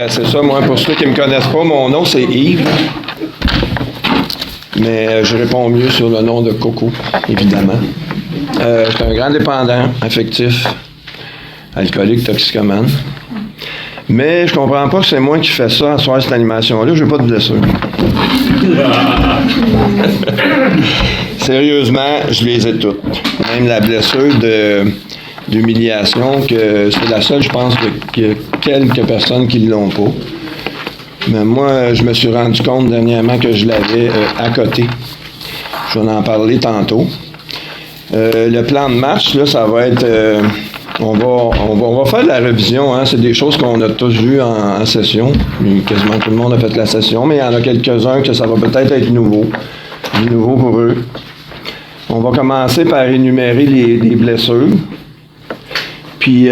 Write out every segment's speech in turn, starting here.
C'est ça, moi, pour ceux qui ne me connaissent pas, mon nom, c'est Yves. Mais je réponds mieux sur le nom de Coco, évidemment. Je suis un grand dépendant affectif, alcoolique, toxicomane. Mais je comprends pas que c'est moi qui fais ça à soir cette animation-là. J'ai pas de blessure. Sérieusement, je les ai toutes. Même la blessure d'humiliation, que c'est la seule, je pense, qu'il y a quelques personnes qui ne l'ont pas. Mais moi, je me suis rendu compte dernièrement que je l'avais à côté. Je vais en parler tantôt. Le plan de match, là, ça va être... on va faire de la révision. Hein. C'est des choses qu'on a tous vues en session. Quasiment tout le monde a fait la session, mais il y en a quelques-uns que ça va peut-être être nouveau. Nouveau pour eux. On va commencer par énumérer les blessures. Puis,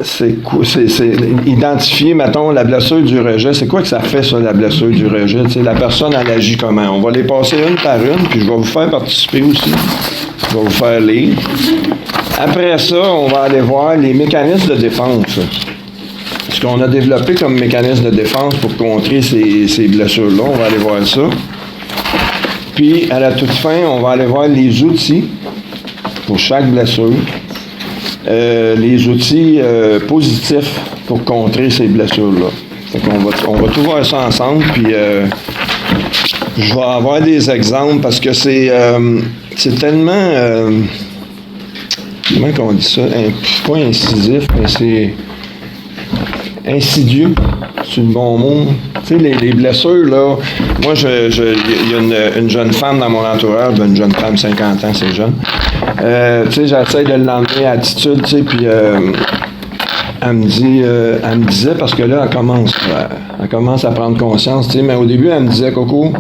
c'est identifier, mettons, la blessure du rejet. C'est quoi que ça fait, ça, la blessure du rejet? T'sais, la personne, elle agit comment? On va les passer une par une, puis je vais vous faire participer aussi. Je vais vous faire lire. Après ça, on va aller voir les mécanismes de défense. Ce qu'on a développé comme mécanisme de défense pour contrer ces blessures-là, on va aller voir ça. Puis, à la toute fin, on va aller voir les outils pour chaque blessure. Les outils positifs pour contrer ces blessures-là. Fait qu'on on va tout voir ça ensemble, puis je vais avoir des exemples parce que c'est tellement... comment qu'on dit ça? Pas incisif, mais c'est insidieux. C'est le bon mot. Tu sais, les blessures, là, moi, il y a une jeune femme dans mon entourage, une jeune femme, 50 ans, c'est jeune. Tu sais, j'essaie de l'emmener à attitude, tu sais, puis elle me disait, parce que là, elle commence à prendre conscience, tu sais, mais au début, elle me disait, Coco,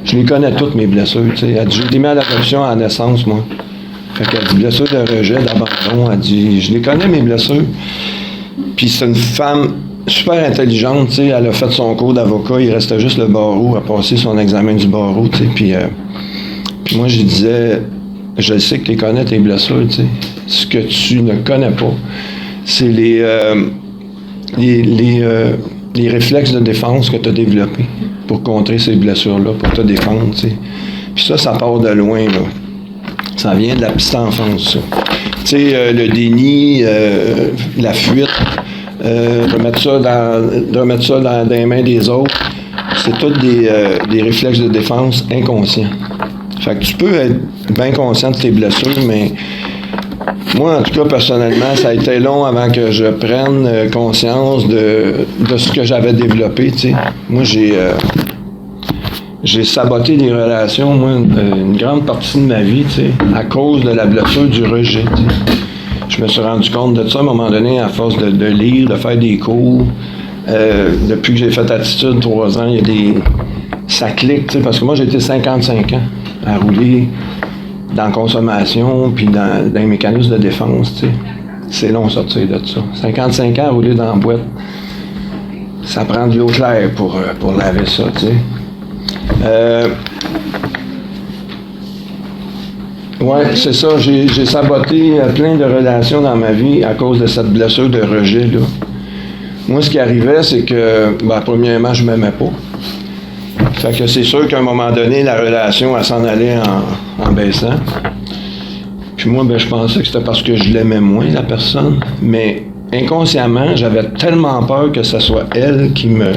je les connais toutes, mes blessures, tu sais. Elle dit, j'ai été mis à l'adoption à la naissance, moi. Fait qu'elle dit, blessure de rejet, d'abandon, elle dit, je les connais, mes blessures. Puis c'est une femme super intelligente, tu sais, elle a fait son cours d'avocat, il restait juste le barreau, à passer son examen du barreau, tu sais, puis moi, je disais, je sais que tu connais tes blessures, tu sais. Ce que tu ne connais pas, c'est les réflexes de défense que tu as développés pour contrer ces blessures-là, pour te défendre, tu sais. Puis ça part de loin, là. Ça vient de la petite enfance, ça. Tu sais, le déni, la fuite, remettre ça dans les mains des autres, c'est tous des réflexes de défense inconscients. Fait que tu peux être bien conscient de tes blessures, mais moi, en tout cas, personnellement, ça a été long avant que je prenne conscience de ce que j'avais développé, tu sais. Moi, j'ai saboté des relations, moi, une grande partie de ma vie, tu sais, à cause de la blessure du rejet, tu sais. Je me suis rendu compte de ça à un moment donné, à force de lire, de faire des cours. Depuis que j'ai fait Attitude, 3 ans, il y a des... Ça clique, tu sais, parce que moi, j'ai été 55 ans à rouler dans la consommation, puis dans les mécanismes de défense, tu sais. C'est long sortir de ça. 55 ans à rouler dans la boîte, ça prend de l'eau claire pour laver ça, tu sais. Ouais, c'est ça. J'ai saboté plein de relations dans ma vie à cause de cette blessure de rejet, là. Moi, ce qui arrivait, c'est que, premièrement, je m'aimais pas. Fait que c'est sûr qu'à un moment donné, la relation, elle s'en allait en baissant. Puis moi, je pensais que c'était parce que je l'aimais moins, la personne. Mais inconsciemment, j'avais tellement peur que ce soit elle qui me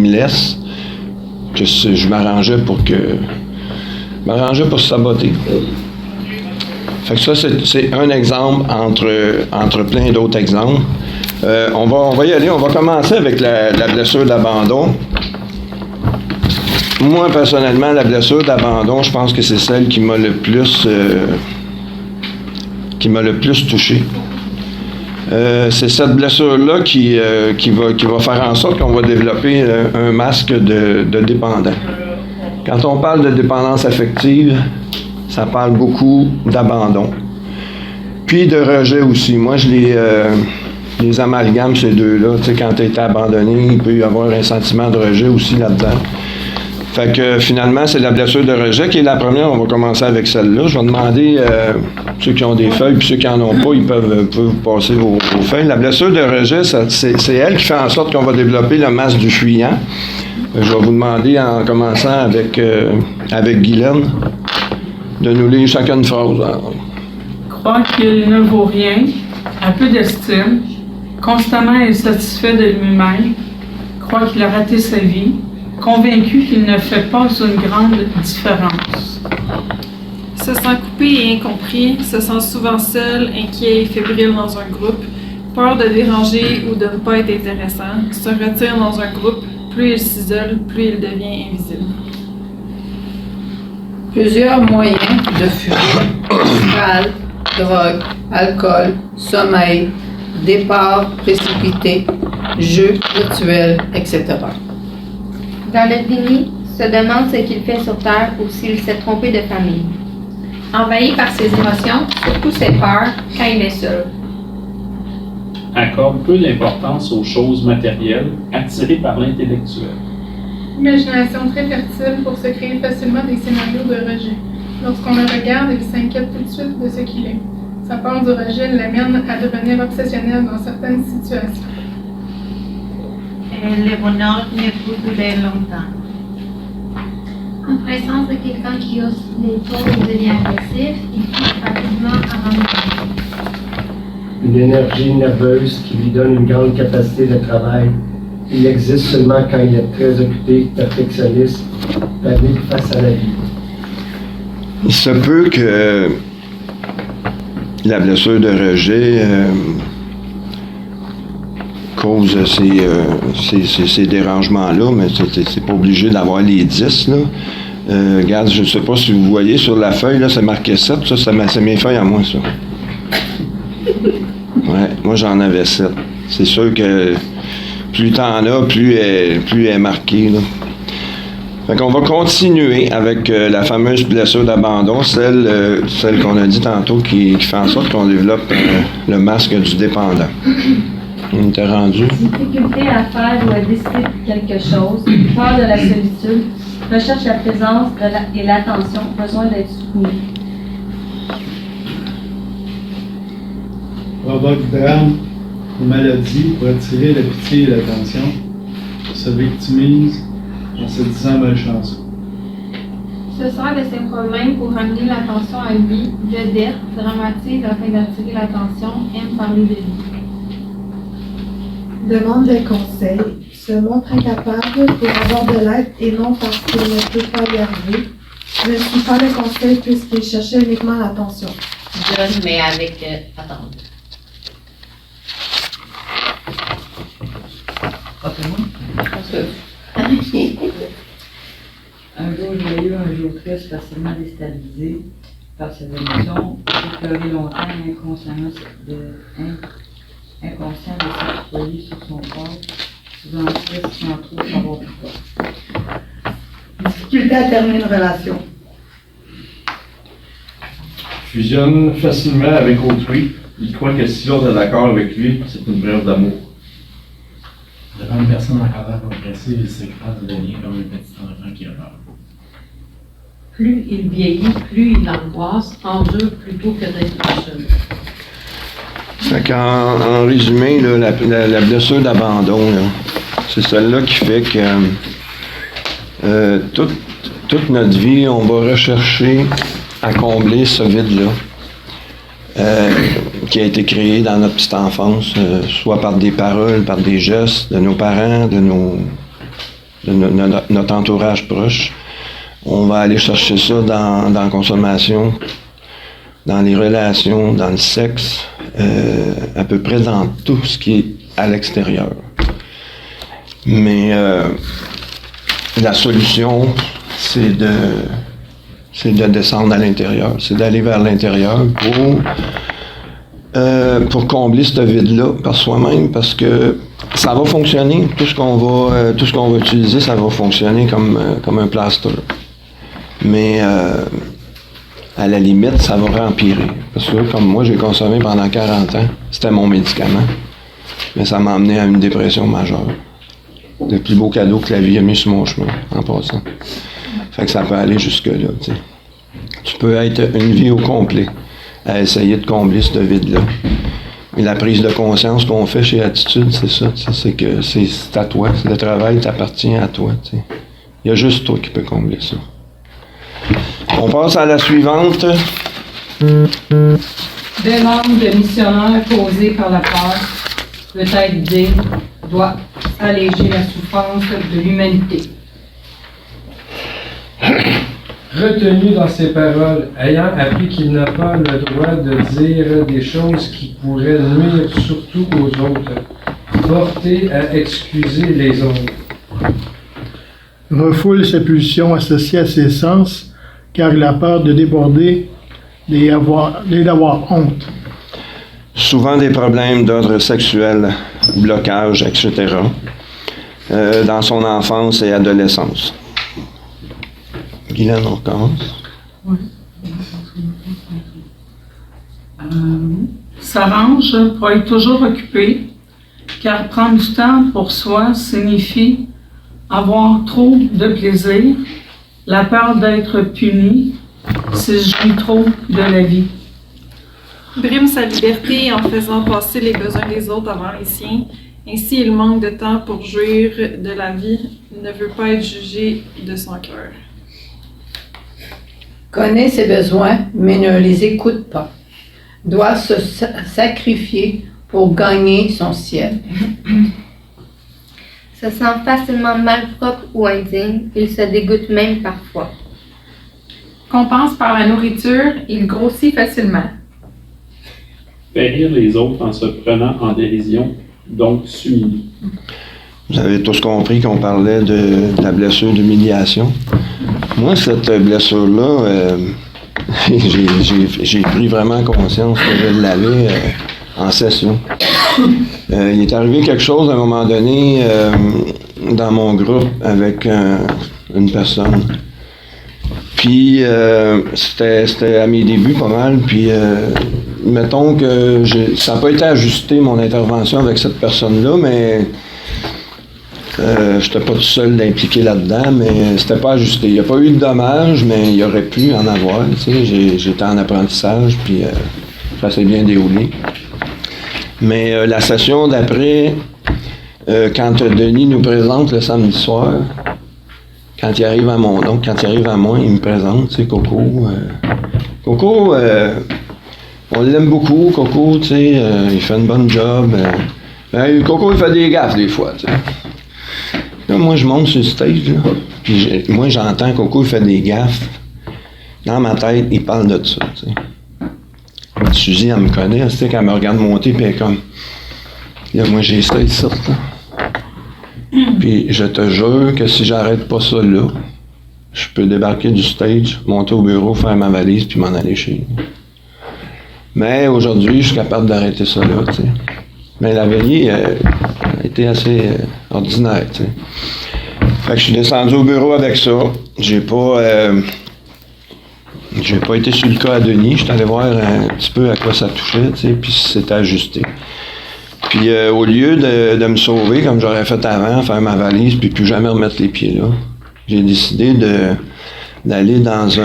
laisse, que je m'arrangeais pour se saboter. Fait que ça, c'est un exemple entre plein d'autres exemples. On va y aller. On va commencer avec la blessure d'abandon. Moi, personnellement, la blessure d'abandon, je pense que c'est celle qui m'a le plus touché. C'est cette blessure-là qui va faire en sorte qu'on va développer un masque de dépendant. Quand on parle de dépendance affective, ça parle beaucoup d'abandon. Puis de rejet aussi. Moi, je les amalgame, ces deux-là. Tu sais, quand tu as été abandonné, il peut y avoir un sentiment de rejet aussi là-dedans. Fait que finalement, c'est la blessure de rejet qui est la première. On va commencer avec celle-là. Je vais demander, ceux qui ont des feuilles puis ceux qui n'en ont pas, ils peuvent passer vos feuilles. La blessure de rejet, c'est elle qui fait en sorte qu'on va développer le masque du fuyant. Je vais vous demander, en commençant avec Guylaine, de nous lire chacun une phrase. Croire qu'il ne vaut rien, a peu d'estime, constamment insatisfait de lui-même, croire qu'il a raté sa vie, convaincu qu'il ne fait pas une grande différence. Se sent coupé et incompris, se sent souvent seul, inquiet et fébrile dans un groupe, peur de déranger ou de ne pas être intéressant, se retire dans un groupe, plus il s'isole, plus il devient invisible. Plusieurs moyens de fuir, musical, drogue, alcool, sommeil, départ précipité, jeux virtuels, etc. Dans le déni, se demande ce qu'il fait sur Terre ou s'il s'est trompé de famille. Envahi par ses émotions, surtout ses peurs, quand il est seul. Accorde peu d'importance aux choses matérielles, attiré par l'intellectuel. Imagination très fertile pour se créer facilement des scénarios de rejet. Lorsqu'on le regarde, il s'inquiète tout de suite de ce qu'il est. Sa peur du rejet l'amène à devenir obsessionnel dans certaines situations. Le bonheur ne peut durer longtemps. En présence de quelqu'un qui hausse les taux ou devient agressif, il quitte rapidement avant de mourir. Une énergie nerveuse qui lui donne une grande capacité de travail. Il existe seulement quand il est très occupé, perfectionniste, panique face à la vie. Il se peut que la blessure de rejet cause ces dérangements-là, mais c'est pas obligé d'avoir les 10, là. Regarde, je ne sais pas si vous voyez sur la feuille, là, c'est marqué 7, ça, c'est mes feuilles à moi, ça. Ouais, moi j'en avais 7. C'est sûr que plus t'en as, plus elle est marquée, là. Fait qu'on va continuer avec la fameuse blessure d'abandon, celle qu'on a dit tantôt qui fait en sorte qu'on développe le masque du dépendant. On était rendu. Difficulté à faire ou à décider de quelque chose, peur de la solitude, recherche la présence et l'attention, besoin d'être soutenu. Provoque drame ou maladie pour attirer la pitié et l'attention, se victimise en se disant malchanceux. Se sert de ses problèmes pour ramener l'attention à lui, vedette, dramatise afin d'attirer l'attention, aime parler de lui. Demande des conseils, se montre incapable pour avoir de l'aide et non parce qu'il ne peut pas y arriver. Ne suit pas le conseil puisqu'il cherchait uniquement l'attention. Donne mais avec attente. Un jour joyeux, un jour triste, facilement déstabilisé par ses émotions, j'ai pleuré longtemps et inconscient de s'appuyer sur son corps, souvent triste sans trop savoir pourquoi. Difficulté à terminer une relation. Fusionne facilement avec autrui. Il croit que si l'autre est d'accord avec lui, c'est une preuve d'amour. Devant une personne en colère compressive, il s'écrase et devient comme un petit enfant qui a peur. Plus il vieillit, plus il angoisse, endure plutôt que d'être seul. Fait en résumé, là, la blessure d'abandon, là, c'est celle-là qui fait que toute notre vie, on va rechercher à combler ce vide-là qui a été créé dans notre petite enfance, soit par des paroles, par des gestes de nos parents, de notre entourage proche. On va aller chercher ça dans la consommation, dans les relations, dans le sexe, à peu près dans tout ce qui est à l'extérieur. Mais la solution, c'est de descendre à l'intérieur, c'est d'aller vers l'intérieur pour combler ce vide-là par soi-même, parce que ça va fonctionner, tout ce qu'on va utiliser, ça va fonctionner comme un plaster. Mais à la limite, ça va empirer. Parce que comme moi, j'ai consommé pendant 40 ans, c'était mon médicament. Mais ça m'a amené à une dépression majeure. le plus beau cadeau que la vie a mis sur mon chemin, en passant. Fait que ça peut aller jusque-là, tu sais. Tu peux être une vie au complet à essayer de combler ce vide-là. Mais la prise de conscience qu'on fait chez Attitude, c'est ça, c'est que c'est à toi. Le travail t'appartient à toi. T'sais. Il y a juste toi qui peux combler ça. On passe à la suivante. Demande de missionnaire causée par la peur, peut-être digne, doit alléger la souffrance de l'humanité. Retenu dans ses paroles, ayant appris qu'il n'a pas le droit de dire des choses qui pourraient nuire surtout aux autres, porté à excuser les autres. Refoule ses pulsions associées à ses sens, car il a peur de déborder et d'avoir honte. Souvent des problèmes d'ordre sexuel, blocage, etc. Dans son enfance et adolescence. Guylaine, on recommence. Oui. S'arrange pour être toujours occupé, car prendre du temps pour soi signifie avoir trop de plaisir, la peur d'être puni, si je jouis trop de la vie. Brime sa liberté en faisant passer les besoins des autres avant les siens. Ainsi, il manque de temps pour jouir de la vie, ne veut pas être jugé de son cœur. Connaît ses besoins, mais ne les écoute pas. Doit se sacrifier pour gagner son ciel. Se sent facilement malpropre ou indigne, il se dégoûte même parfois. Compense par la nourriture, il grossit facilement. Fait rire les autres en se prenant en dérision, donc s'humilie. Vous avez tous compris qu'on parlait de la blessure d'humiliation. Moi, cette blessure-là, j'ai pris vraiment conscience que je l'avais en session. Il est arrivé quelque chose à un moment donné dans mon groupe avec une personne. Puis, c'était à mes débuts pas mal. Puis, mettons que ça n'a pas été ajusté, mon intervention avec cette personne-là, mais je n'étais pas tout seul d'impliquer là-dedans, mais c'était pas ajusté. Il n'y a pas eu de dommages, mais il y aurait pu en avoir. J'étais en apprentissage, puis ça s'est bien déroulé. Mais la session d'après, quand Denis nous présente le samedi soir, quand il arrive à moi, il me présente, tu sais, Coco. Coco, on l'aime beaucoup, Coco, tu sais, il fait une bonne job. Coco, il fait des gaffes des fois, tu sais. Là, moi, je monte sur le stage, là, puis moi, j'entends Coco, il fait des gaffes. Dans ma tête, il parle de ça, tu sais. Suzy, elle me connaît, tu sais, quand elle me regarde monter, puis elle est comme... Là, moi, j'ai ça ici, là. Puis je te jure que si j'arrête pas ça là, je peux débarquer du stage, monter au bureau, faire ma valise, puis m'en aller chez nous. Mais aujourd'hui, je suis capable d'arrêter ça là, tu sais. Mais la veillée a été assez ordinaire, tu sais. Fait que je suis descendu au bureau avec ça. J'ai pas été sur le cas à Denis. Je suis allé voir un petit peu à quoi ça touchait, tu sais, puis c'était ajusté. Puis au lieu de me sauver, comme j'aurais fait avant, faire ma valise, puis plus jamais remettre les pieds là, j'ai décidé d'aller dans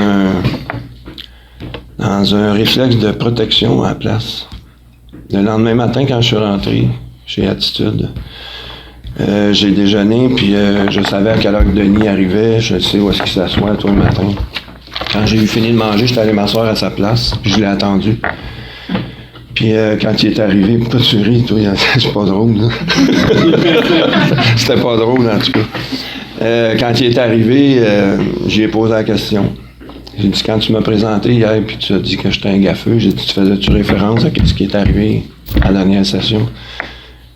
un réflexe de protection à la place. Le lendemain matin, quand je suis rentré chez Attitude, j'ai déjeuné, puis je savais à quelle heure Denis arrivait, je sais où est-ce qu'il s'assoit tous les matins. Quand j'ai eu fini de manger, j'étais allé m'asseoir à sa place, puis je l'ai attendu. Puis quand il est arrivé, pourquoi tu ris, toi? C'est pas drôle, là. C'était pas drôle, en tout cas. Quand il est arrivé, j'y ai posé la question. J'ai dit, quand tu m'as présenté hier, puis tu as dit que j'étais un gaffeux, j'ai dit, faisais-tu référence à ce qui est arrivé à la dernière session?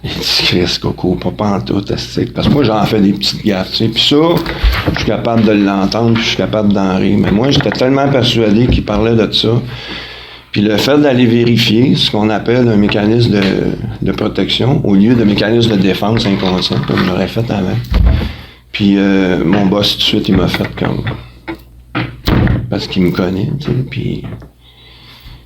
Il dit, Chris, Coco, pas en tout, astique. Parce que moi, j'en fais des petites gaffes, tu sais. Puis ça, je suis capable de l'entendre, puis je suis capable d'en rire. Mais moi, j'étais tellement persuadé qu'il parlait de ça. Puis le fait d'aller vérifier ce qu'on appelle un mécanisme de protection au lieu de mécanisme de défense inconscient, comme j'aurais fait avant. Puis mon boss, tout de suite, il m'a fait comme... Parce qu'il me connaît, tu sais, puis...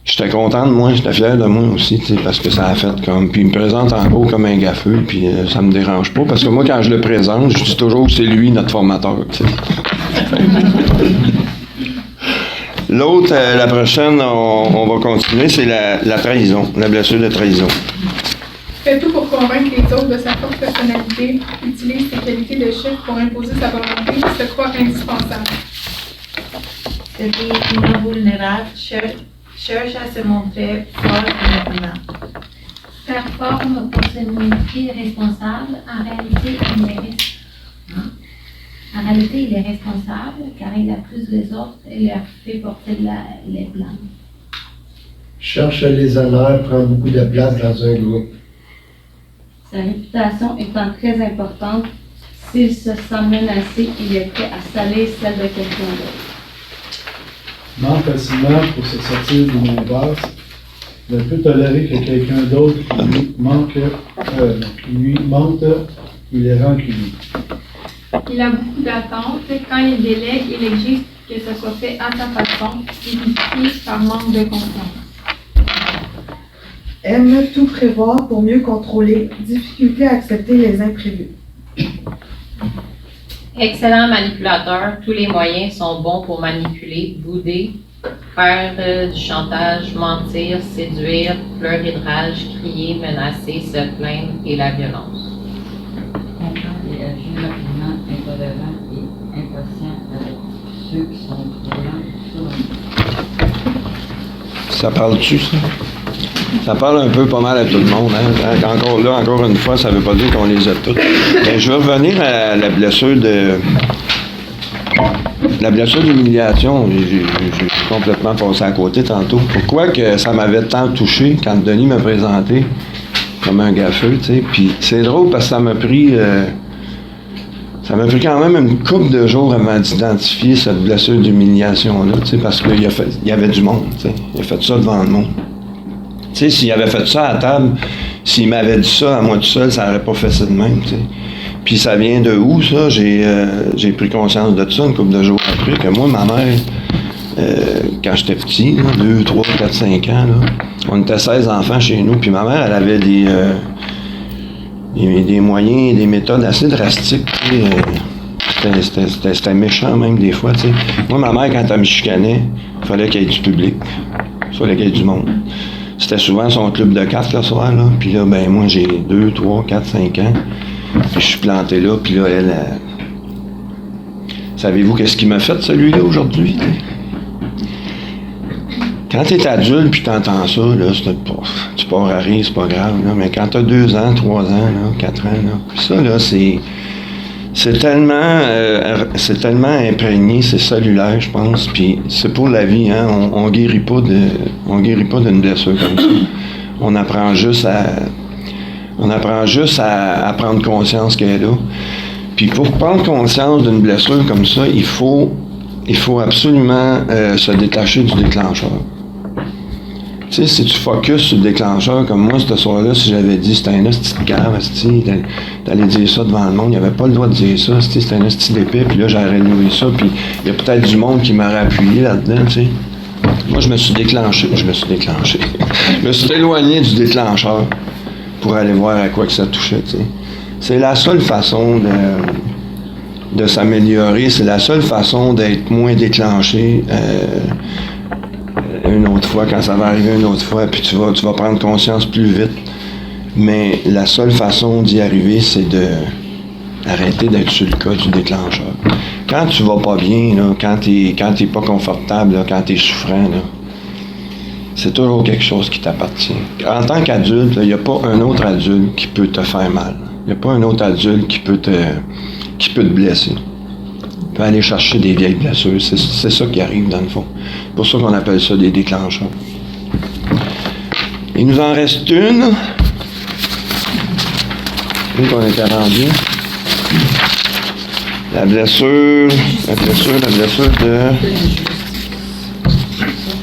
J'étais content de moi, j'étais fier de moi aussi, tu sais, parce que ça a fait comme... Puis il me présente en gros comme un gaffeux, puis ça me dérange pas, parce que moi, quand je le présente, je dis toujours que c'est lui, notre formateur, tu sais. L'autre, la prochaine, on va continuer, c'est la trahison, la blessure de trahison. Fait tout pour convaincre les autres de sa forte personnalité, utilise ses qualités de chef pour imposer sa volonté, se croit indispensable. Se dit invulnérable, cherche à se montrer fort et dominant. Performe pour se montrer responsable. En réalité, il est responsable car il accuse les autres et leur fait porter les blâmes. Cherche les honneurs, prend beaucoup de place dans un groupe. Sa réputation étant très importante, s'il se sent menacé, il est prêt à salir celle de quelqu'un d'autre. Ment facilement pour se sortir du mot basse. Ne peut tolérer que quelqu'un d'autre lui mente, il est rancunier. Il a beaucoup d'attentes. Quand il délègue, il exige que ce soit fait à sa façon, initié par manque de confiance. Aime tout prévoir pour mieux contrôler. Difficulté à accepter les imprévus. Excellent manipulateur, tous les moyens sont bons pour manipuler, bouder, faire du chantage, mentir, séduire, pleurer de rage, crier, menacer, se plaindre et la violence. Content et agit rapidement, intolérant et impatient avec ceux qui sont trop lents. Ça parle-tu, ça? Ça parle un peu pas mal à tout le monde. Hein? Encore une fois, ça ne veut pas dire qu'on les a toutes. Mais je vais revenir à la blessure d'humiliation. J'ai complètement passé à côté tantôt. Pourquoi que ça m'avait tant touché quand Denis m'a présenté comme un gaffeux, tu sais. Puis c'est drôle parce que ça m'a pris quand même une couple de jours avant d'identifier cette blessure d'humiliation-là, tu sais, parce qu'il y avait du monde, tu sais. Il a fait ça devant le monde. Tu sais, s'il avait fait ça à table, s'il m'avait dit ça à moi tout seul, ça n'aurait pas fait ça de même, tu sais. Puis ça vient de où, ça? J'ai pris conscience de ça une couple de jours après, que moi, ma mère, quand j'étais petit, là, 2, 3, 4, 5 ans, là, on était 16 enfants chez nous, puis ma mère, elle avait des moyens, des méthodes assez drastiques, tu sais. C'était méchant même des fois, tu sais. Moi, ma mère, quand elle me chicanait, il fallait qu'il y ait du public, il fallait qu'il y ait du monde. C'était souvent son club de cartes le soir, là. Puis là, ben moi, j'ai 2, 3, 4, 5 ans. Puis je suis planté là, puis là, elle... Savez-vous qu'est-ce qu'il m'a fait, celui-là, aujourd'hui? Quand t'es adulte, puis t'entends ça, là, tu pars à rire, c'est pas grave, là. Mais quand t'as 2 ans, 3 ans, là, 4 ans, là, ça, là, c'est tellement imprégné, c'est cellulaire, je pense, puis c'est pour la vie, hein. On guérit pas d'une blessure comme ça. On apprend juste à prendre conscience qu'elle est là. Puis pour prendre conscience d'une blessure comme ça, il faut absolument se détacher du déclencheur. Tu sais, si tu focuses sur le déclencheur, comme moi, ce soir-là, si j'avais dit c'était un hostie de cave, d'aller dire ça devant le monde, il n'y avait pas le droit de dire ça, c'était un hostie d'épée, puis là, j'aurais loué ça, puis il y a peut-être du monde qui m'aurait appuyé là-dedans, tu sais. Moi, je me suis déclenché. Je me suis éloigné du déclencheur pour aller voir à quoi que ça touchait, tu sais. C'est la seule façon de s'améliorer, c'est la seule façon d'être moins déclenché une autre fois, quand ça va arriver une autre fois, puis tu vas prendre conscience plus vite. Mais la seule façon d'y arriver, c'est d'arrêter d'être sur le cas du déclencheur. Quand tu vas pas bien, là, quand t'es pas confortable, là, quand t'es souffrant, là, c'est toujours quelque chose qui t'appartient. En tant qu'adulte, il n'y a pas un autre adulte qui peut te faire mal. Il n'y a pas un autre adulte qui peut te blesser. Tu peux aller chercher des vieilles blessures. C'est ça qui arrive dans le fond. C'est pour ça qu'on appelle ça des déclencheurs. Il nous en reste une. Vu qu'on était rendu. La blessure de...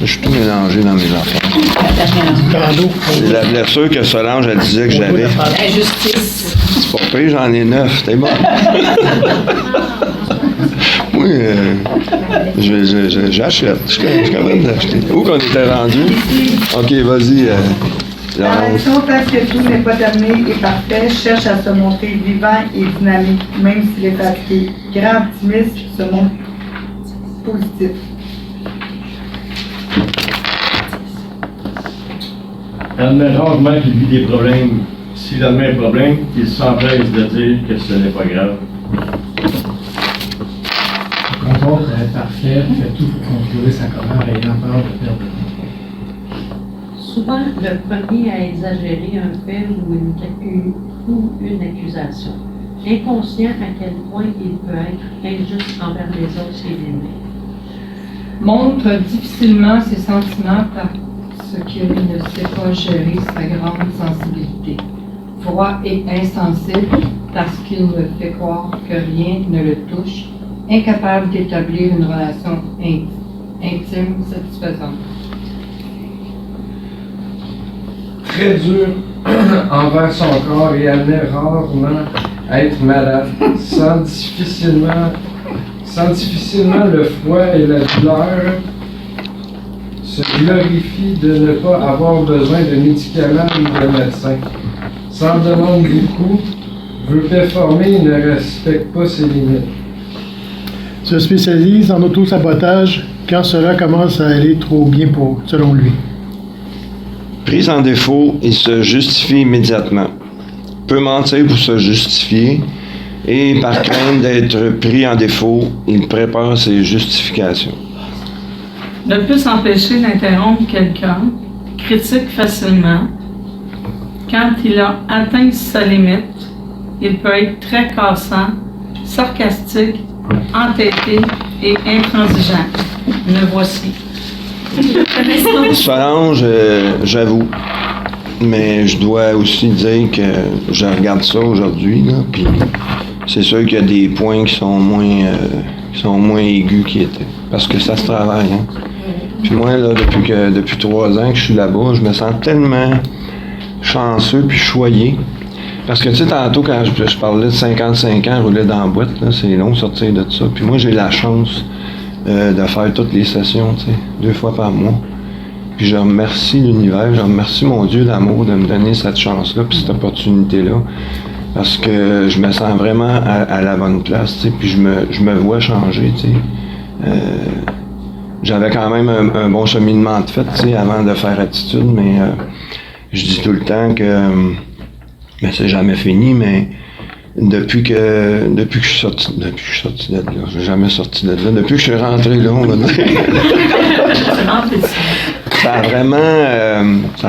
Je suis tout mélangé dans mes affaires. C'est la blessure que Solange, elle disait que j'avais. Injustice. C'est pas pire, j'en ai 9. T'es bon. moi, j'achète. Je suis capable d'acheter. Où qu'on était rendu? OK, vas-y. Dans l'action, parce que tout n'est pas terminé et parfait, cherche à se montrer vivant et dynamique, même s'il est fatigué. Grand optimiste se montre positif. Admet rarement qu'il vit des problèmes. S'il admet un problème, il s'empresse de dire que ce n'est pas grave. Le contrôle parfait, fait tout pour contrôler sa colère ayant peur de perdre. Souvent le premier à exagérer un fait ou une accusation. Inconscient à quel point il peut être injuste envers les autres et les humains. Montre difficilement ses sentiments parce qu'il ne sait pas gérer sa grande sensibilité. Froid et insensible parce qu'il me fait croire que rien ne le touche. Incapable d'établir une relation intime satisfaisante. Très dur envers son corps et admet rarement être malade, sent difficilement le froid et la douleur, se glorifie de ne pas avoir besoin de médicaments ou de médecins, s'en demande beaucoup, veut performer et ne respecte pas ses limites. Se spécialise en auto-sabotage quand cela commence à aller trop bien selon lui. Pris en défaut, il se justifie immédiatement. Peut mentir pour se justifier et par crainte d'être pris en défaut, il prépare ses justifications. Ne peut s'empêcher d'interrompre quelqu'un, critique facilement. Quand il a atteint sa limite, il peut être très cassant, sarcastique, entêté et intransigeant. Me voici. Solange, j'avoue, mais je dois aussi dire que je regarde ça aujourd'hui, là, puis c'est sûr qu'il y a des points qui sont moins aigus qu'ils étaient, parce que ça se travaille, hein. Puis moi, là, depuis 3 ans que je suis là-bas, je me sens tellement chanceux puis choyé. Parce que, tu sais, tantôt, quand je parlais de 55 ans, rouler dans la boîte, là, c'est long de sortir de ça. Puis moi, j'ai la chance de faire toutes les sessions, tu sais, 2 fois par mois. Puis je remercie l'univers, je remercie mon Dieu d'amour de me donner cette chance-là, puis cette opportunité-là. Parce que je me sens vraiment à la bonne place, tu sais, puis je me vois changer, tu sais. J'avais quand même un bon cheminement de fait, tu sais, avant de faire Attitude, mais je dis tout le temps que c'est jamais fini, mais depuis que je suis sorti de là, je suis jamais sorti de là, depuis que je suis rentré là, on va dire. Ça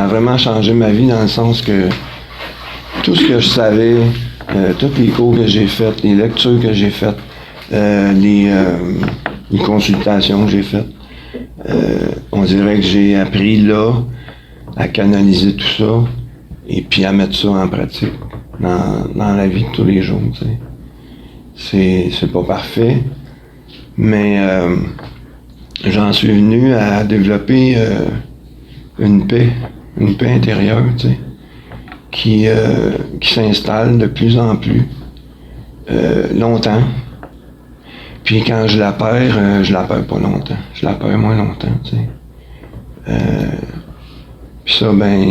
a vraiment changé ma vie dans le sens que tout ce que je savais, tous les cours que j'ai faits, les lectures que j'ai faites, les consultations que j'ai faites, on dirait que j'ai appris là à canaliser tout ça et puis à mettre ça en pratique dans la vie de tous les jours, tu sais. C'est pas parfait, mais j'en suis venu à développer une paix intérieure, tu sais, qui s'installe de plus en plus longtemps. Puis quand je la perds pas longtemps. Je la perds moins longtemps, tu sais. Puis ça, ben,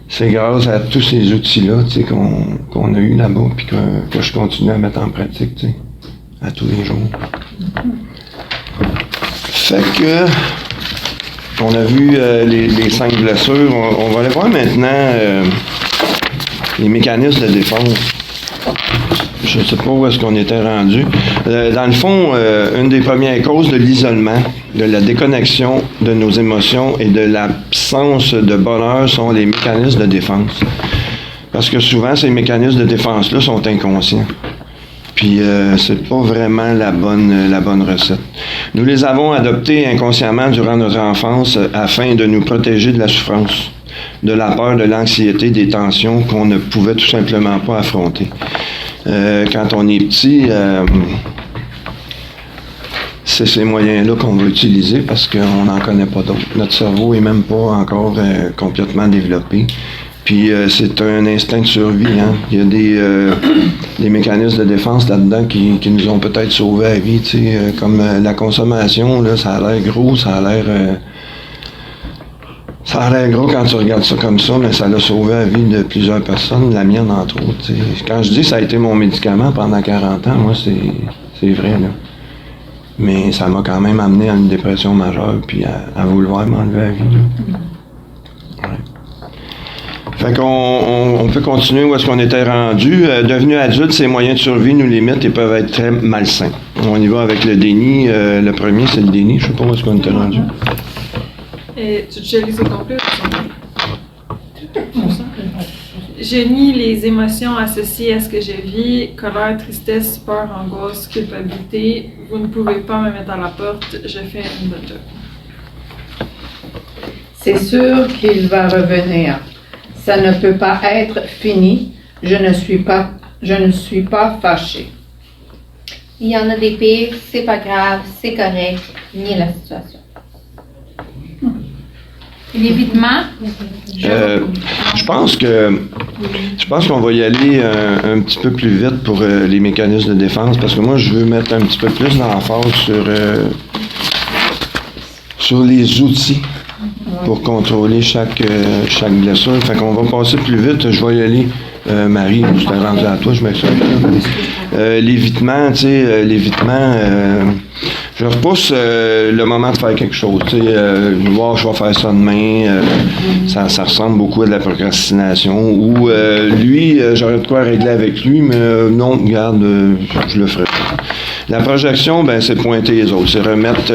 c'est grâce à tous ces outils-là, tu sais, qu'on a eu là-bas, puis que je continue à mettre en pratique, tu sais, à tous les jours. Fait que, on a vu les 5 blessures. On va aller voir maintenant les mécanismes de défense. Je ne sais pas où est-ce qu'on était rendu. Dans le fond, une des premières causes de l'isolement, de la déconnexion de nos émotions et de l'absence de bonheur sont les mécanismes de défense. Parce que souvent, ces mécanismes de défense-là sont inconscients. Puis, c'est pas vraiment la bonne recette. Nous les avons adoptés inconsciemment durant notre enfance afin de nous protéger de la souffrance, de la peur, de l'anxiété, des tensions qu'on ne pouvait tout simplement pas affronter. Quand on est petit, c'est ces moyens-là qu'on va utiliser parce qu'on n'en connaît pas d'autres. Notre cerveau est même pas encore complètement développé. Puis c'est un instinct de survie. Hein. Il y a des mécanismes de défense là-dedans qui nous ont peut-être sauvé la vie. Comme la consommation, là, ça a l'air gros, ça a l'air gros quand tu regardes ça comme ça, mais ça a sauvé la vie de plusieurs personnes, la mienne entre autres. T'sais. Quand je dis que ça a été mon médicament pendant 40 ans, moi c'est vrai. Là. Mais ça m'a quand même amené à une dépression majeure puis à vouloir m'enlever la vie. Ouais. Fait qu'on peut continuer où est-ce qu'on était rendu. Devenu adulte, ces moyens de survie nous limitent et peuvent être très malsains. On y va avec le déni. Le premier, c'est le déni. Je sais pas où est-ce qu'on était rendu. Je les ai compris. Je nie les émotions associées à ce que je vis, colère, tristesse, peur, angoisse, culpabilité. Vous ne pouvez pas me mettre à la porte, je fais une bonne job. C'est sûr qu'il va revenir. Ça ne peut pas être fini. Je ne suis pas fâchée. Il y en a des pires, c'est pas grave, c'est correct, nier la situation. L'évitement? Je pense qu'on va y aller un petit peu plus vite pour les mécanismes de défense, parce que moi, je veux mettre un petit peu plus d'emphase sur les outils pour contrôler chaque blessure. Fait qu'on va passer plus vite. Je vais y aller. Marie, je t'ai rendu à toi, je m'excuse. L'évitement, tu sais, je repousse le moment de faire quelque chose. Tu sais, je vais faire ça demain. Ça ressemble beaucoup à de la procrastination. Ou lui, j'aurais de quoi régler avec lui, mais non, regarde, je le ferai pas. La projection, ben, c'est pointer les autres. C'est remettre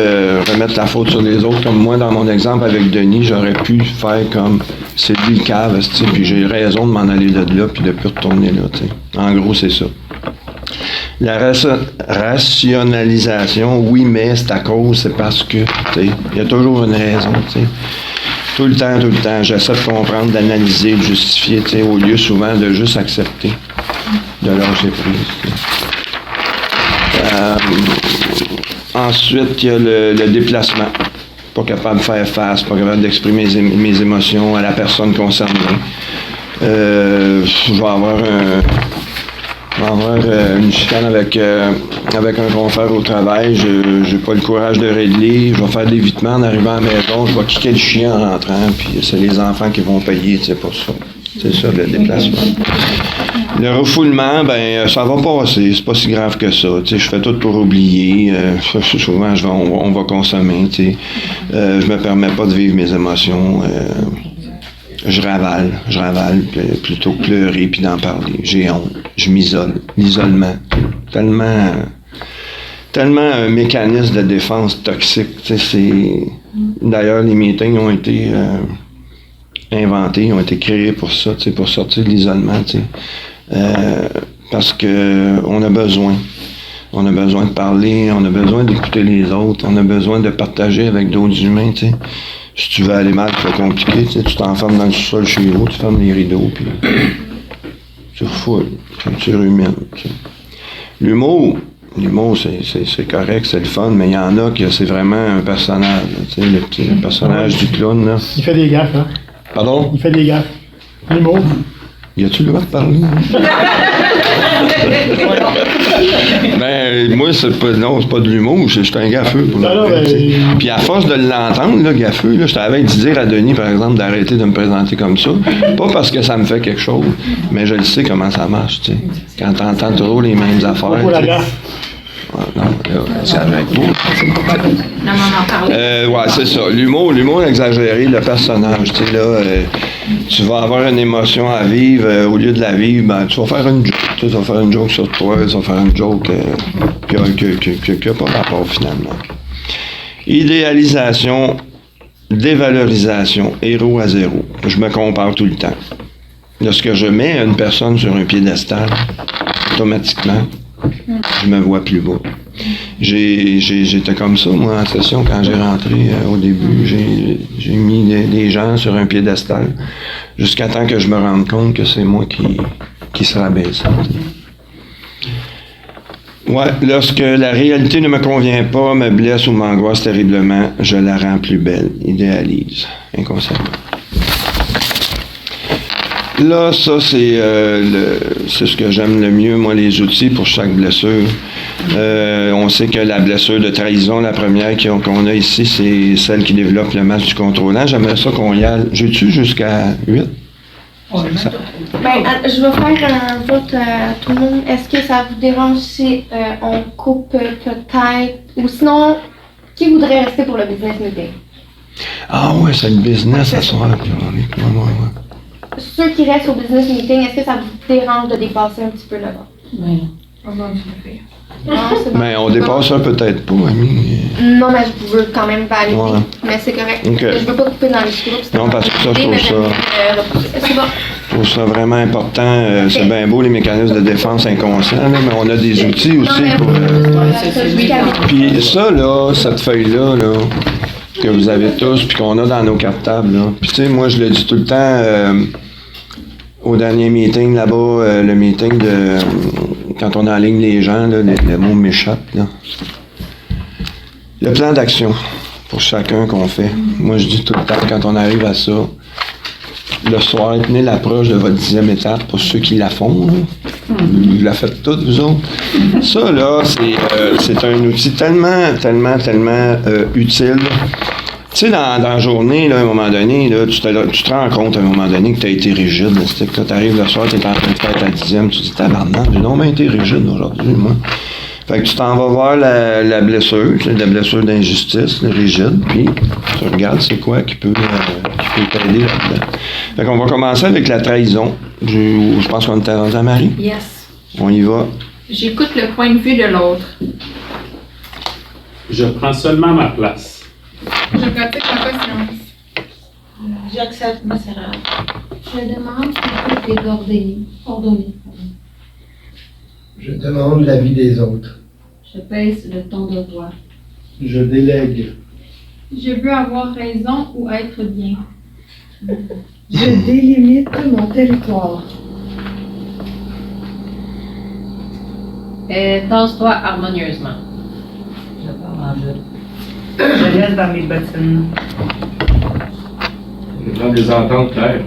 la faute sur les autres. Comme moi, dans mon exemple avec Denis, j'aurais pu faire comme c'est lui le cave, puis j'ai raison de m'en aller de là, puis de plus retourner là. T'sais. En gros, c'est ça. La rationalisation, oui, mais c'est à cause, c'est parce que, il y a toujours une raison, t'sais. Tout le temps, j'essaie de comprendre, d'analyser, de justifier, au lieu souvent de juste accepter, de lâcher prise. Ensuite, il y a le déplacement. Pas capable de faire face, pas capable d'exprimer mes émotions à la personne concernée. Je vais avoir une chicane avec un confrère au travail. Je n'ai pas le courage de régler. Je vais faire de l'évitement en arrivant à la maison. Je vais kicker le chien en rentrant. Puis c'est les enfants qui vont payer, pour ça. C'est ça, le déplacement. Le refoulement, ben ça va passer, c'est pas si grave que ça. Je fais tout pour oublier. Souvent, on va consommer. Je me permets pas de vivre mes émotions. Je ravale plutôt que pleurer puis d'en parler. J'ai honte, je m'isole. L'isolement, tellement un mécanisme de défense toxique. D'ailleurs, les meetings ont été inventés, ont été créés pour ça, pour sortir de l'isolement. Parce que on a besoin de parler, on a besoin d'écouter les autres, on a besoin de partager avec d'autres humains. Si tu veux aller mal, c'est pas compliqué, tu t'enfermes dans le sous-sol chez vous, tu fermes les rideaux, puis tu refoules, tu rumines. L'humour, c'est correct, c'est le fun, mais il y en a que c'est vraiment un personnage, le personnage du clown. Là. Il fait des gaffes, hein? Pardon? Il fait des gaffes. L'humour. Y a-tu le droit de parler? Ben, moi, c'est pas de l'humour, je suis un gaffeux. Pour Puis à force de l'entendre, là, gaffeux, là, je t'avais de dire à Denis, par exemple, d'arrêter de me présenter comme ça. Pas parce que ça me fait quelque chose, mais je le sais comment ça marche, tu sais. Quand t'entends toujours les mêmes affaires. Non, c'est avec vous. Ouais, c'est ça. L'humour exagéré, le personnage. Tu sais, là, tu vas avoir une émotion à vivre, au lieu de la vivre, ben, tu vas faire une joke. Tu vas faire une joke sur toi, tu vas faire une joke qui n'a pas rapport finalement. Idéalisation, dévalorisation, héros à zéro. Je me compare tout le temps. Lorsque je mets une personne sur un piédestal, automatiquement, je me vois plus bas. J'étais comme ça, moi, en session, quand j'ai rentré au début. J'ai mis des gens sur un piédestal jusqu'à temps que je me rende compte que c'est moi qui se rabaisse. Ouais, lorsque la réalité ne me convient pas, me blesse ou m'angoisse terriblement, je la rends plus belle, idéalise, inconsciemment. Là, ça, c'est ce que j'aime le mieux, moi, les outils pour chaque blessure. On sait que la blessure de trahison, la première qu'on a ici, c'est celle qui développe le masque du contrôlant. J'aimerais ça qu'on y aille. J'ai-tu jusqu'à 8? Je vais faire un vote à tout le monde. Est-ce que ça vous dérange si on coupe peut-être? Ou sinon, qui voudrait rester pour le business meeting? Ah ouais, c'est le business à soir. Ceux qui restent au business meeting, est-ce que ça vous dérange de dépasser un petit peu le vote? Oui. Non, c'est bon. Ben, on dépasse ça peut-être pas, Amy. Non, mais je veux quand même valider. Ouais. Mais c'est correct. Ok. Je veux pas couper dans les groupes. Non, parce que ça, je trouve ça... C'est bon. Je trouve ça vraiment important. C'est bien beau, les mécanismes de défense inconscients, là, mais on a des outils aussi pour... Puis ça, là, cette feuille-là, là, que vous avez tous, puis qu'on a dans nos cartables, là. Puis tu sais, moi, je le dis tout le temps au dernier meeting, là-bas, le meeting de... quand on enligne les gens, là, le mot m'échappe, là. Le plan d'action pour chacun qu'on fait. Moi, je dis tout le temps, quand on arrive à ça, le soir, tenez l'approche de votre 10e étape pour ceux qui la font. Là. Vous la faites toutes, vous autres. Ça, là, c'est un outil tellement utile. Tu sais, dans la journée, là, à un moment donné, là, tu te rends compte à un moment donné que tu as été rigide. C'est que tu arrives le soir, tu es en train de faire ta 10e, tu te dis tabarnak, j'ai non été rigide aujourd'hui, moi. Fait que tu t'en vas voir la blessure, la blessure d'injustice, le rigide, puis tu regardes c'est quoi qui peut t'aider là-dedans. Fait qu'on va commencer avec la trahison. Je pense qu'on est rendu à Marie. Yes. On y va. J'écoute le point de vue de l'autre. Je prends seulement ma place. Je pratique la patience. J'accepte mes erreurs. Je demande ce qui est ordonné. Je demande l'avis des autres. Je baisse le ton de voix. Je délègue. Je veux avoir raison ou être bien. Je délimite mon territoire. Tasse-toi harmonieusement. Je parle en jeu. Je reste dans mes bottines. Je prends des ententes claires.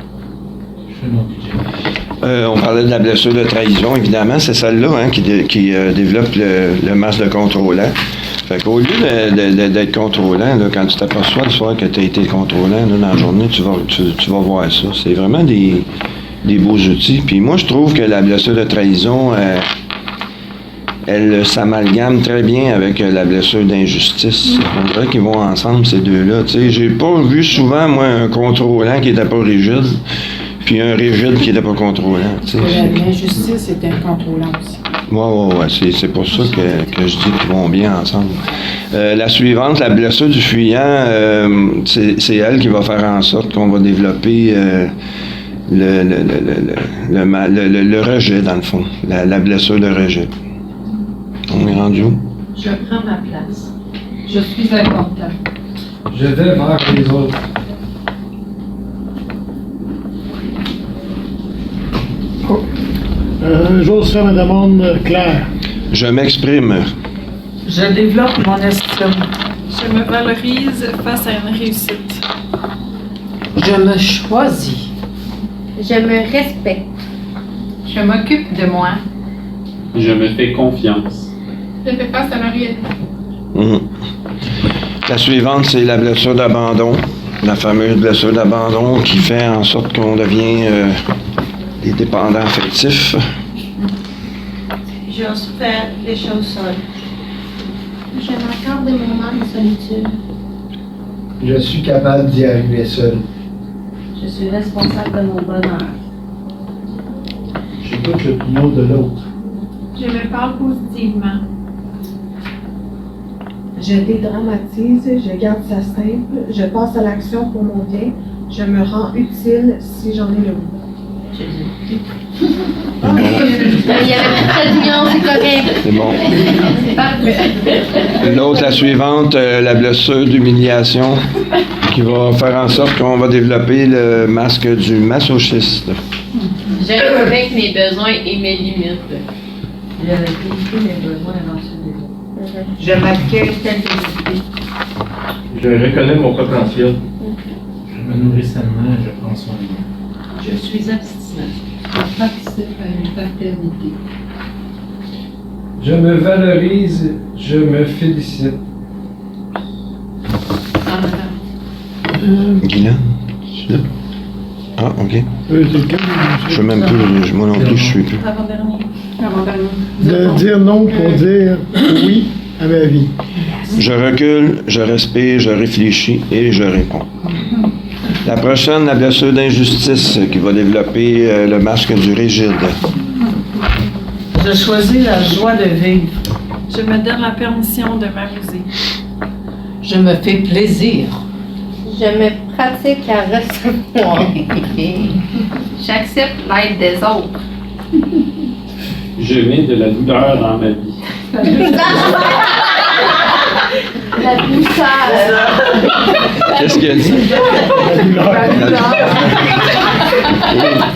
Je fais mon budget. On parlait de la blessure de trahison, évidemment. C'est celle-là hein, qui développe le masque de contrôlant. Fait qu'au lieu d'être contrôlant, là, quand tu t'aperçois le soir que tu as été contrôlant là, dans la journée, tu vas voir ça. C'est vraiment des beaux outils. Puis moi, je trouve que la blessure de trahison, elle s'amalgame très bien avec la blessure d'injustice. On dirait qu'ils vont ensemble, ces deux-là. Tu sais, j'ai pas vu souvent, moi, un contrôlant qui était pas rigide, puis un rigide qui était pas contrôlant. Tu sais. L'injustice est incontrôlant aussi. Ouais, c'est pour ça que je dis qu'ils vont bien ensemble. La suivante, la blessure du fuyant, c'est elle qui va faire en sorte qu'on va développer le rejet, dans le fond, la blessure de rejet. On est rendu où? Je prends ma place. Je suis incontent. Je vais vers les autres. J'ose faire ma demande claire. Je m'exprime. Je développe mon estime. Je me valorise face à une réussite. Je me choisis. Je me respecte. Je m'occupe de moi. Je me fais confiance. Je fais face à ma réalité. La suivante, c'est la blessure d'abandon. La fameuse blessure d'abandon qui fait en sorte qu'on devient des dépendants affectifs. J'ose faire les choses seule. Je m'accorde des moments de solitude. Je suis capable d'y arriver seul. Je suis responsable de mon bonheur. J'écoute l'opinion de l'autre. Je me parle positivement. Je dédramatise, je garde ça simple, je passe à l'action pour mon bien, je me rends utile si j'en ai le goût. Il y avait plus de nuance, c'est correct. C'est bon. C'est parfait. L'autre, la suivante, la blessure d'humiliation qui va faire en sorte qu'on va développer le masque du masochiste. Je respecte mes besoins et mes limites. Je vérifie mes besoins avant ceux des autres. Je m'accueille tel que je suis. Je reconnais mon potentiel. Je me nourris sainement et je prends soin de moi. Je Je suis abstinent. Je participe à une fraternité. Je me valorise, je me félicite. Guylaine? C'est là? Ah, ok. Je sais même plus, moi non plus, je suis plus. De dire non pour dire oui à ma vie. Je recule, je respire, je réfléchis et je réponds. La prochaine, la blessure d'injustice qui va développer le masque du rigide. Je choisis la joie de vivre. Je me donne la permission de m'amuser. Je me fais plaisir. Je me pratique à recevoir. J'accepte l'aide des autres. Je mets de la douleur dans ma vie. La douceur. Qu'est-ce qu'elle dit?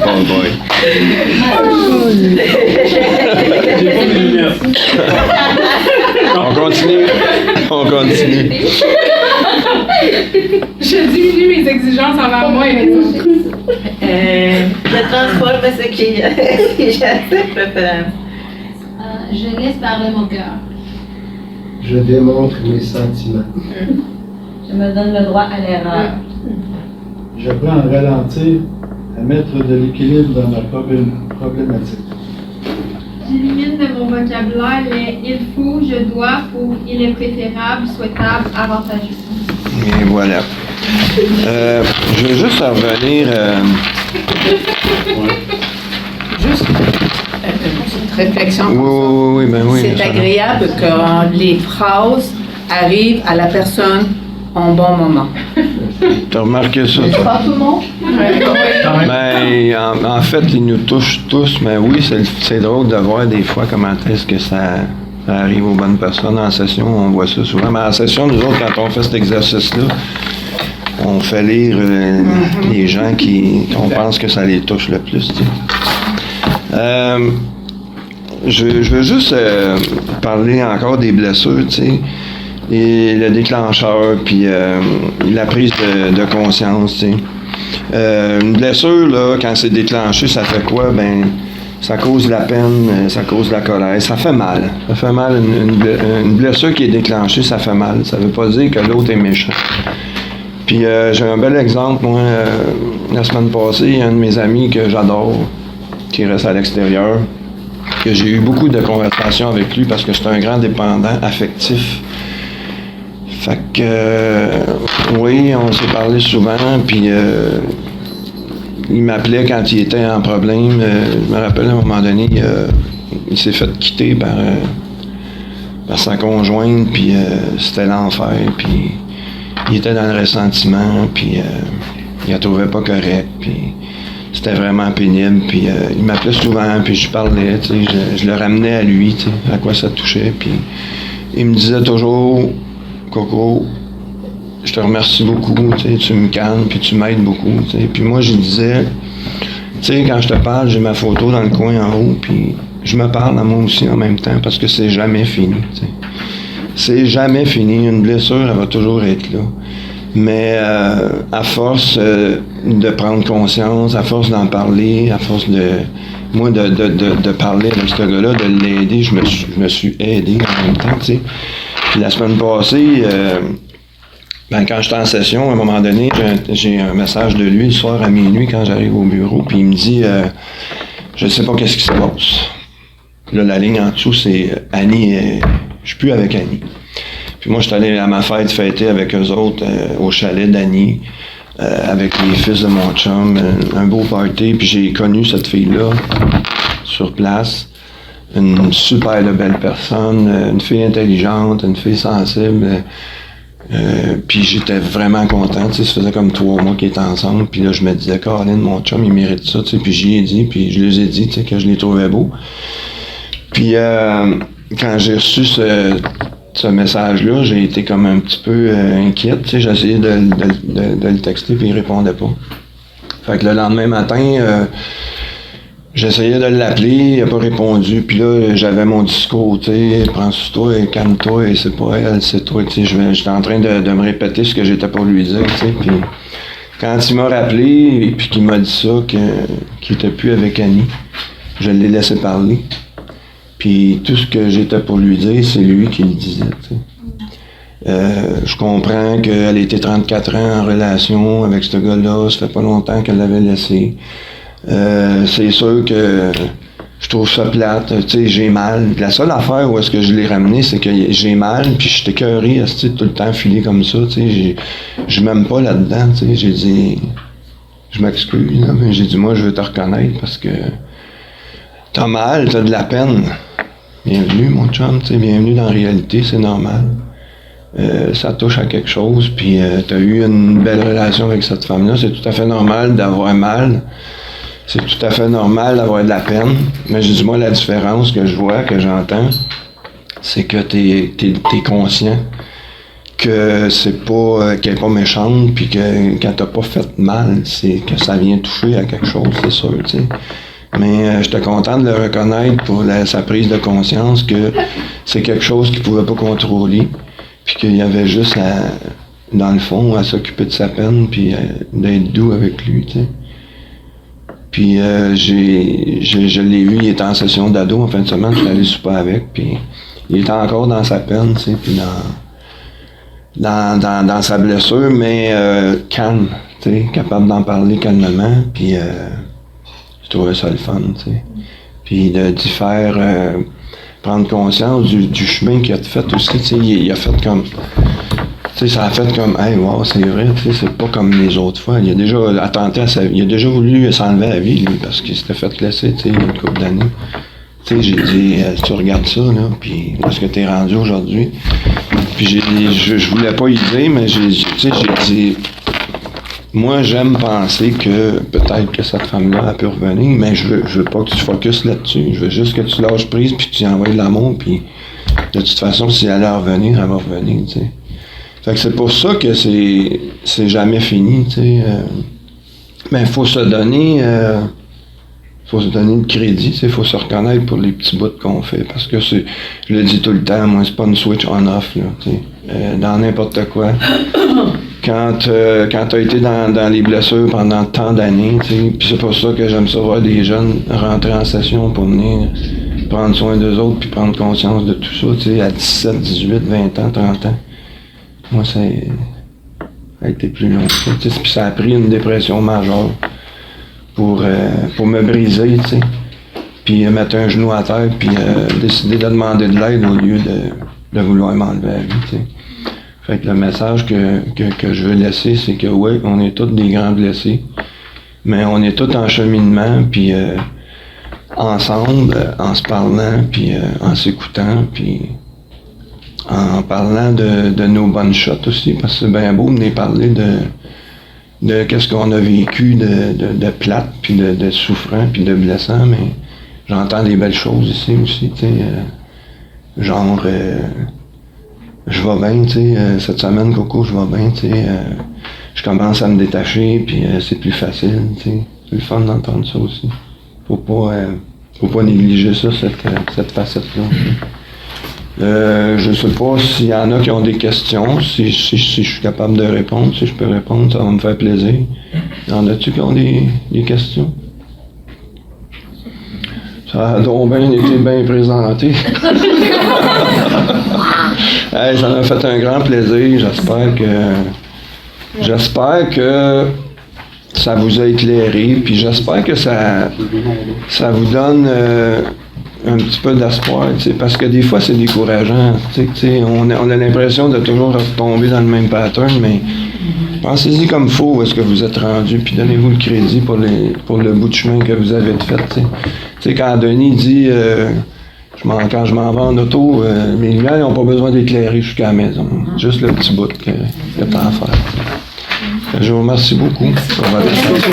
Oh boy. On continue. On continue. Je diminue mes exigences envers moi et les autres. Je transforme ce que j'accepte. Je laisse parler mon cœur. Je démontre mes sentiments. Je me donne le droit à l'erreur. J'apprends à ralentir, à mettre de l'équilibre dans ma problématique. J'élimine de mon vocabulaire les il faut, je dois, pour il est préférable, souhaitable, avantageux. Et voilà. Je veux juste revenir. Juste une petite réflexion. Oui, ben oui. C'est ça agréable que les phrases arrivent à la personne en bon moment. T'as remarqué ça, toi? Pas tout le monde? Ben, en fait, ils nous touchent tous, mais oui, c'est drôle de voir des fois comment est-ce que ça arrive aux bonnes personnes. En session, on voit ça souvent. Mais en session, nous autres, quand on fait cet exercice-là, on fait lire les gens qu'on pense que ça les touche le plus. Tu sais. Je veux juste parler encore des blessures, tu sais, et le déclencheur, puis la prise de conscience, tu sais. Une blessure, là, quand c'est déclenché, ça fait quoi? Ben, ça cause de la peine, ça cause de la colère, ça fait mal. Ça fait mal, une blessure qui est déclenchée, ça fait mal. Ça veut pas dire que l'autre est méchant. Puis j'ai un bel exemple, moi, la semaine passée, il y a un de mes amis que j'adore, qui reste à l'extérieur, que j'ai eu beaucoup de conversations avec lui parce que c'est un grand dépendant affectif. Fait que, oui, on s'est parlé souvent, puis il m'appelait quand il était en problème. Je me rappelle, à un moment donné, il s'est fait quitter par sa conjointe, puis c'était l'enfer, puis il était dans le ressentiment, puis il la trouvait pas correct, puis c'était vraiment pénible, puis il m'appelait souvent, puis je parlais, tu sais, je le ramenais à lui, tu sais, à quoi ça touchait, puis il me disait toujours: Coco, je te remercie beaucoup, tu me calmes, puis tu m'aides beaucoup. T'sais. Puis moi, je disais, tu sais, quand je te parle, j'ai ma photo dans le coin en haut, puis je me parle à moi aussi en même temps, parce que c'est jamais fini. T'sais. C'est jamais fini. Une blessure, elle va toujours être là. Mais à force de prendre conscience, à force d'en parler, à force de parler avec ce gars-là, de l'aider, je me suis aidé en même temps, tu sais. Puis la semaine passée, quand j'étais en session, à un moment donné, j'ai un message de lui le soir à minuit quand j'arrive au bureau, puis il me dit je sais pas qu'est-ce qui se passe. Là, la ligne en dessous, c'est Annie, je suis plus avec Annie. Puis moi, je suis allé à ma fête fêter avec eux autres au chalet d'Annie, avec les fils de mon chum, un beau party, puis j'ai connu cette fille-là sur place. Une super belle personne, une fille intelligente, une fille sensible. Puis j'étais vraiment content, tu sais, ça faisait comme 3 mois qu'ils étaient ensemble, puis là je me disais, Caroline, mon chum, il mérite ça, tu sais, puis j'y ai dit, puis je les ai dit, tu sais, que je les trouvais beaux. Puis quand j'ai reçu ce message-là, j'ai été comme un petit peu inquiète, tu sais, j'ai essayé de le texter, puis il répondait pas. Fait que le lendemain matin, j'essayais de l'appeler, il n'a pas répondu, puis là, j'avais mon discours, tu sais, prends sur toi et calme-toi, et c'est pas elle, c'est toi, tu sais, j'étais en train de me répéter ce que j'étais pour lui dire, tu sais, puis Quand il m'a rappelé et puis qu'il m'a dit ça, qu'il n'était plus avec Annie, je l'ai laissé parler. Puis tout ce que j'étais pour lui dire, c'est lui qui le disait. Je comprends qu'elle était 34 ans en relation avec ce gars-là, ça fait pas longtemps qu'elle l'avait laissé. C'est sûr que je trouve ça plate, tu sais, j'ai mal. La seule affaire où est-ce que je l'ai ramené, c'est que j'ai mal, puis je suis écœuré, tout le temps filé comme ça, tu sais, je m'aime pas là-dedans, tu sais, j'ai dit, je m'excuse, là, mais j'ai dit, moi, je veux te reconnaître parce que t'as mal, t'as de la peine. Bienvenue, mon chum, tu sais, bienvenue dans la réalité, c'est normal. Ça touche à quelque chose, puis t'as eu une belle relation avec cette femme-là, c'est tout à fait normal d'avoir mal. C'est tout à fait normal d'avoir de la peine, mais je dis moi la différence que je vois, que j'entends, c'est que t'es conscient que c'est pas qu'elle est pas méchante, puis que quand t'as pas fait mal, c'est que ça vient toucher à quelque chose, c'est sûr, tu sais. Mais j'étais content de le reconnaître pour sa prise de conscience que c'est quelque chose qu'il pouvait pas contrôler, puis qu'il y avait juste dans le fond à s'occuper de sa peine, puis d'être doux avec lui, tu sais. Puis je l'ai vu, il était en session d'ado en fin de semaine, je suis allé souper avec, puis il était encore dans sa peine, tu sais, puis dans sa blessure, mais calme, tu sais, capable d'en parler calmement, puis je trouvais ça le fun, tu sais. Puis d'y faire prendre conscience du chemin qu'il a fait aussi, tu sais, il a fait comme... Tu sais, ça a fait comme, hey, wow, c'est vrai, tu sais, c'est pas comme les autres fois. Il a déjà attenté à il a déjà voulu s'enlever à la vie, lui, parce qu'il s'était fait laisser, tu sais, il y a une couple d'années. Tu sais, j'ai dit, tu regardes ça, là, puis où est-ce que t'es rendu aujourd'hui? Puis je voulais pas y dire, mais j'ai dit, moi, j'aime penser que peut-être que cette femme-là, elle peut revenir, mais je veux pas que tu focuses là-dessus. Je veux juste que tu lâches prise, puis que tu y envoies de l'amour, puis de toute façon, si elle allait revenir, elle va revenir, tu sais. Fait que c'est pour ça que c'est jamais fini, tu sais. Mais faut se donner le crédit, tu sais, faut se reconnaître pour les petits bouts qu'on fait. Parce que je le dis tout le temps, moi, c'est pas une switch on-off, là, tu sais. Dans n'importe quoi. Quand t'as été dans les blessures pendant tant d'années, tu sais, puis c'est pour ça que j'aime ça voir des jeunes rentrer en session pour venir prendre soin d'eux autres puis prendre conscience de tout ça, tu sais, à 17, 18, 20 ans, 30 ans. Moi, ça a été plus long que ça. Puis ça a pris une dépression majeure pour me briser, tu sais. Puis mettre un genou à terre, puis décider de demander de l'aide au lieu de vouloir m'enlever la vie, tu sais. Fait que le message que je veux laisser, c'est que oui, on est tous des grands blessés, mais on est tous en cheminement, puis ensemble, en se parlant, puis en s'écoutant, puis en parlant de nos bonnes shots aussi, parce que c'est bien beau de venir parler de qu'est-ce qu'on a vécu de plate, puis de souffrant, puis de blessant, mais j'entends des belles choses ici aussi, tu sais, genre, je vais bien, tu sais, cette semaine, Coco, je vais bien, tu sais, je commence à me détacher, puis c'est plus facile, tu sais, c'est le fun d'entendre ça aussi. Faut pas négliger ça, cette facette-là. Je sais pas s'il y en a qui ont des questions, si je suis capable de répondre, si je peux répondre, ça va me faire plaisir. Y en a-tu qui ont des questions? Ça a donc bien été bien présenté. Hey, ça m'a fait un grand plaisir, j'espère que ça vous a éclairé, puis j'espère que ça vous donne un petit peu d'espoir, parce que des fois c'est décourageant, on a l'impression de toujours retomber dans le même pattern, mais pensez-y comme il faut où est-ce que vous êtes rendu, puis donnez-vous le crédit pour le bout de chemin que vous avez fait. Quand Denis dit quand je m'en vais en auto, mes lumières n'ont pas besoin d'éclairer jusqu'à la maison, juste le petit bout que t'as à faire. Je vous remercie beaucoup pour votre attention.